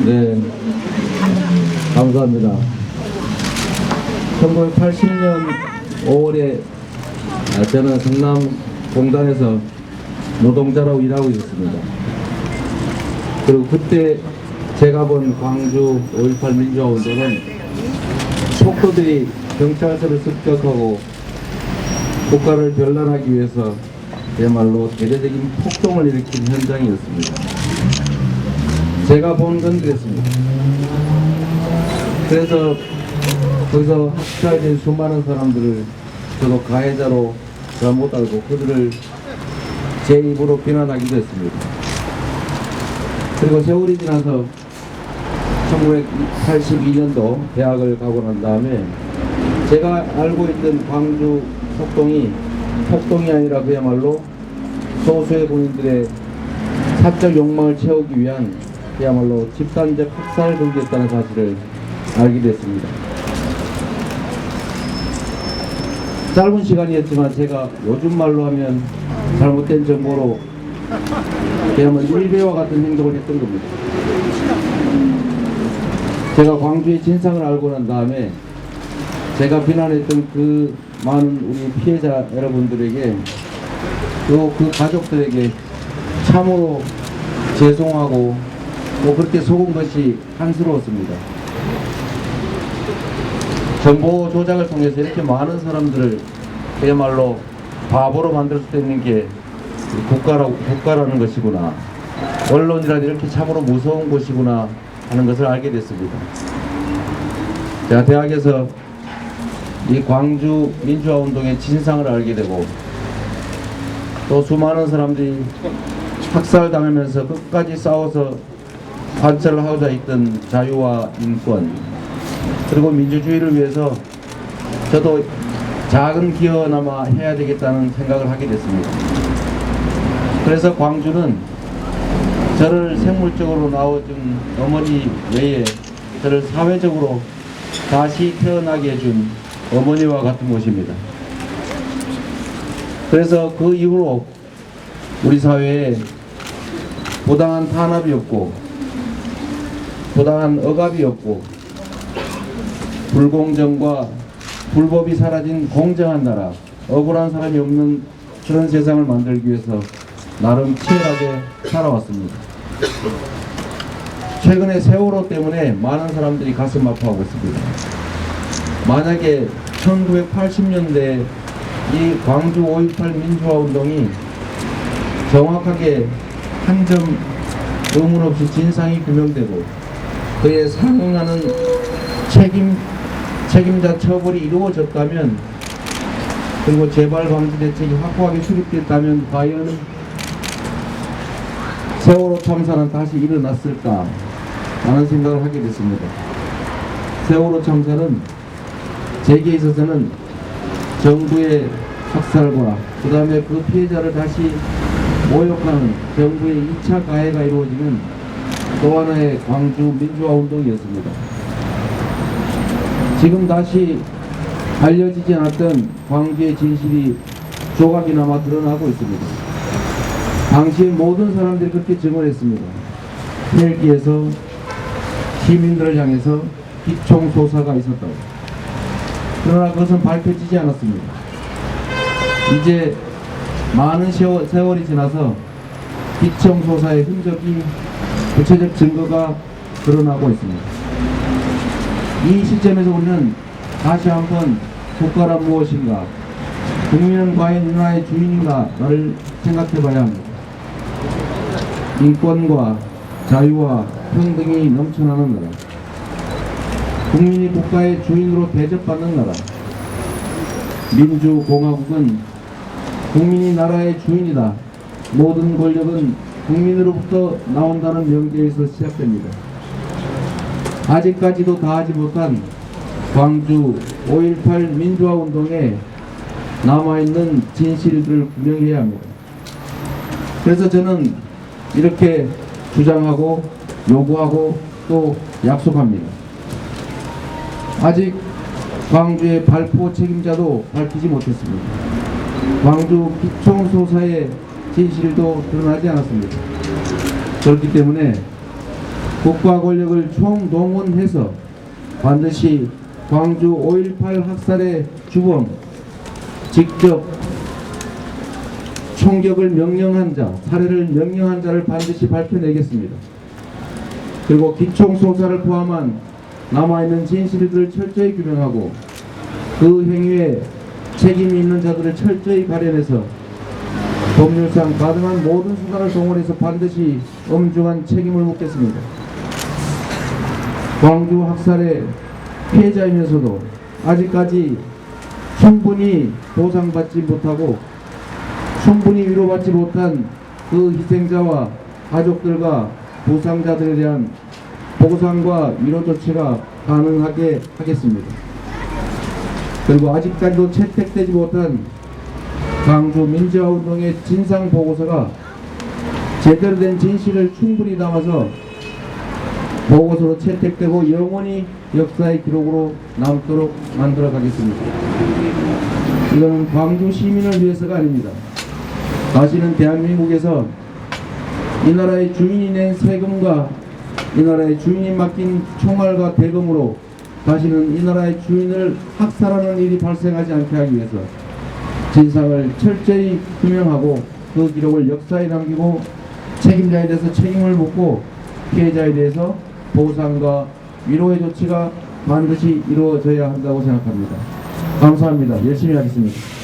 네, 감사합니다. 1980년 5월에 저는 성남공단에서 노동자로 일하고 있었습니다. 그리고 그때 제가 본 광주 5.18 민주화 운동은 폭도들이 경찰서를 습격하고 국가를 변란하기 위해서 그야말로 대대적인 폭동을 일으킨 현장이었습니다. 제가 본 건 그랬습니다. 그래서 거기서 학살된 수많은 사람들을 저도 가해자로 잘못 알고 그들을 제 입으로 비난하기도 했습니다. 그리고 세월이 지나서 1982년도 대학을 가고 난 다음에 제가 알고 있던 광주 폭동이 아니라 그야말로 소수의 군인들의 사적 욕망을 채우기 위한 그야말로 집단적 학살 경기였다는 사실을 알게 됐습니다. 짧은 시간이었지만 제가 요즘 말로 하면 잘못된 정보로 그야말로 일베와 같은 행동을 했던 겁니다. 제가 광주의 진상을 알고 난 다음에 제가 비난했던 그 많은 우리 피해자 여러분들에게 또 그 가족들에게 참으로 죄송하고 또 그렇게 속은 것이 한스러웠습니다. 정보 조작을 통해서 이렇게 많은 사람들을 그야말로 바보로 만들 수 있는 게 국가라는 것이구나, 언론이란 이렇게 참으로 무서운 곳이구나 하는 것을 알게 됐습니다. 제가 대학에서 이 광주 민주화 운동의 진상을 알게 되고 또 수많은 사람들이 학살당하면서 끝까지 싸워서 관철을 하고자 했던 자유와 인권 그리고 민주주의를 위해서 저도 작은 기여나마 해야 되겠다는 생각을 하게 됐습니다. 그래서 광주는 저를 생물적으로 낳아준 어머니 외에 저를 사회적으로 다시 태어나게 해준 어머니와 같은 곳입니다. 그래서 그 이후로 우리 사회에 부당한 탄압이 없고 부당한 억압이 없고 불공정과 불법이 사라진 공정한 나라, 억울한 사람이 없는 그런 세상을 만들기 위해서 나름 치열하게 살아왔습니다. 최근에 세월호 때문에 많은 사람들이 가슴 아파하고 있습니다. 만약에 1980년대 이 광주 5.18 민주화 운동이 정확하게 한 점 의문 없이 진상이 규명되고 그에 상응하는 책임자 처벌이 이루어졌다면, 그리고 재발 방지 대책이 확고하게 수립됐다면 과연 세월호 참사는 다시 일어났을까 라는 생각을 하게 됐습니다. 세월호 참사는 제게 있어서는 정부의 학살과 그 다음에 그 피해자를 다시 모욕하는 정부의 2차 가해가 이루어지는 또 하나의 광주 민주화 운동이었습니다. 지금 다시 알려지지 않았던 광주의 진실이 조각이나마 드러나고 있습니다. 당시 모든 사람들이 그렇게 증언했습니다. 헬기에서 시민들을 향해서 기총소사가 있었다고. 그러나 그것은 밝혀지지 않았습니다. 이제 많은 세월이 지나서 기총소사의 흔적이, 구체적 증거가 드러나고 있습니다. 이 시점에서 우리는 다시 한번 국가란 무엇인가, 국민은 과연 이 나라의 주인인가를 생각해 봐야 합니다. 인권과 자유와 평등이 넘쳐나는 나라, 국민이 국가의 주인으로 대접받는 나라, 민주공화국은 국민이 나라의 주인이다, 모든 권력은 국민으로부터 나온다는 명제에서 시작됩니다. 아직까지도 다하지 못한 광주 5.18 민주화 운동에 남아있는 진실들을 규명해야 합니다. 그래서 저는 이렇게 주장하고 요구하고 또 약속합니다. 아직 광주의 발포 책임자도 밝히지 못했습니다. 광주 기총소사의 진실도 드러나지 않았습니다. 그렇기 때문에 국가 권력을 총동원해서 반드시 광주 5.18 학살의 주범, 직접 총격을 명령한 자, 살해를 명령한 자를 반드시 밝혀내겠습니다. 그리고 기총소사를 포함한 남아있는 진실들을 철저히 규명하고 그 행위에 책임이 있는 자들을 철저히 가려내서 법률상 가능한 모든 수단을 동원해서 반드시 엄중한 책임을 묻겠습니다. 광주 학살의 피해자이면서도 아직까지 충분히 보상받지 못하고 충분히 위로받지 못한 그 희생자와 가족들과 부상자들에 대한 보상과 위로 조치가 가능하게 하겠습니다. 그리고 아직까지도 채택되지 못한 광주 민주화운동의 진상보고서가 제대로 된 진실을 충분히 담아서 보고서로 채택되고 영원히 역사의 기록으로 남도록 만들어 가겠습니다. 이거는 광주 시민을 위해서가 아닙니다. 다시는 대한민국에서 이 나라의 주인이 낸 세금과 이 나라의 주인이 맡긴 총알과 대금으로 다시는 이 나라의 주인을 학살하는 일이 발생하지 않게 하기 위해서 진상을 철저히 규명하고 그 기록을 역사에 남기고 책임자에 대해서 책임을 묻고 피해자에 대해서 보상과 위로의 조치가 반드시 이루어져야 한다고 생각합니다. 감사합니다. 열심히 하겠습니다.